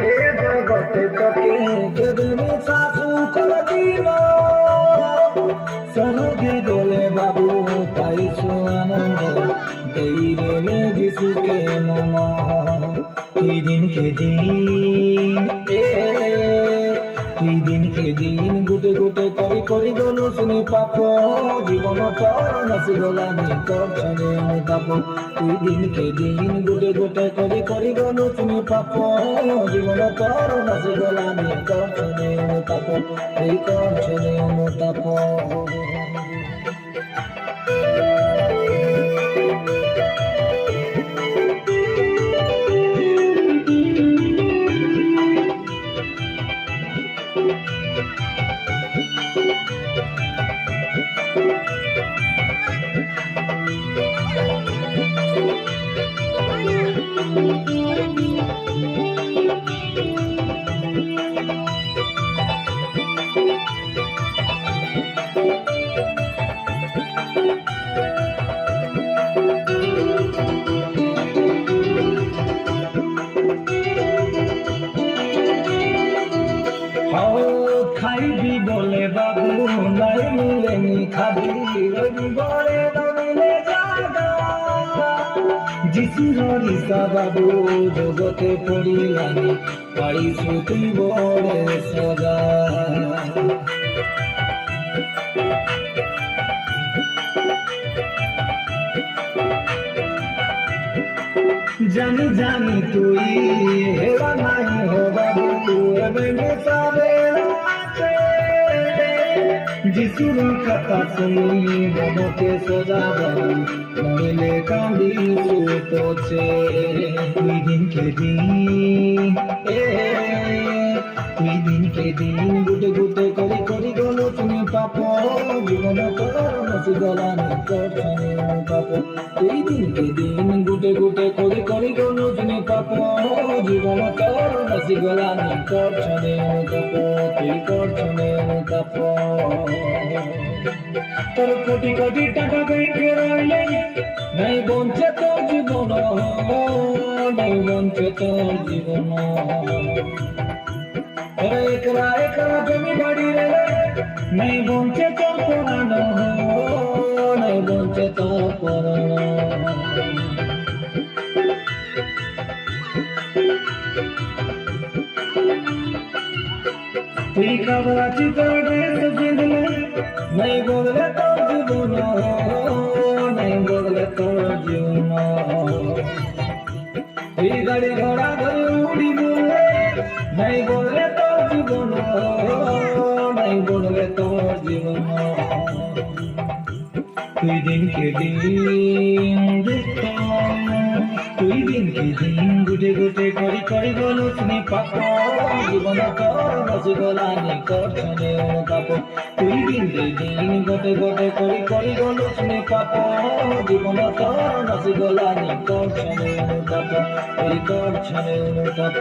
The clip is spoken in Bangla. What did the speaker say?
এ জগতে তোকে কেবলি সাধু করে দিল সনদে দোলে বাবু পাইছো আনন্দ এই রে যিশুকে নম কে দিন কে দিন গুটে গুটে করি গলু শুনি পাপ জীবন তোর নাচি গলানি করছনে অনুতাপ কে দিন গুটে গুটে করি গলু শুনি পাপ জীবন তোর নাচি গলানি করছনে অনুতাপ এই করছনে অনুতাপ খাইবি বলে বাবু নাই মিলেনি খাবি বলে নমিলে জাগা যিশুর রিসা বাবু জগতে পড়িলানি পাইছু তুই বলে সদা জানি জানি তুই হেরা নাই হো বাবু এবে সাবে যিশুর কথা শুনি মনকে সোজা বাবু নইলে কান্দি সুতোছে তুই দিনকে দিন গুটে গুটে করি গলো তুমি পাপ জীবন তোর নাচি গলানি করছনে পাপ তুই দিনকে দিন গুটে গুটে করি গলো তুমি পাপ জীবন তোর নাচি গলানি করছনে পাপ তুই করছনে পাপ তোর কোটি কোটি টাকা ব্যাংকে রইলে নাই বঞ্চে তোর জীবন নাই বঞ্চে তোর জীবন একরা জমি বাড়ি রে নাই বঞ্চে তোর পড়ানো নাই বঞ্চে তোর পড়ানো তুই কাবরাচি তোর ড্রেস পিঁধলে নাই বদলে তোর জীবন নাই বদলে তোর জীবন তুই গাড়ি ঘোড়া ধরে উড়ি বলে নাই বদলে তোর জীবন নাই বদলে তোর জীবন তুই দিনকে দিন গুটে গুটে করি গলো তুমি পাপ জীবন তোর নাচি গলানি করছনে অনুতাপ তুই দিনকে দিন গোটে গোটে করি গলো তুমি পাপ জীবন তোর নাচি গলানি করছনে অনুতাপ তুই করছনে অনুতাপ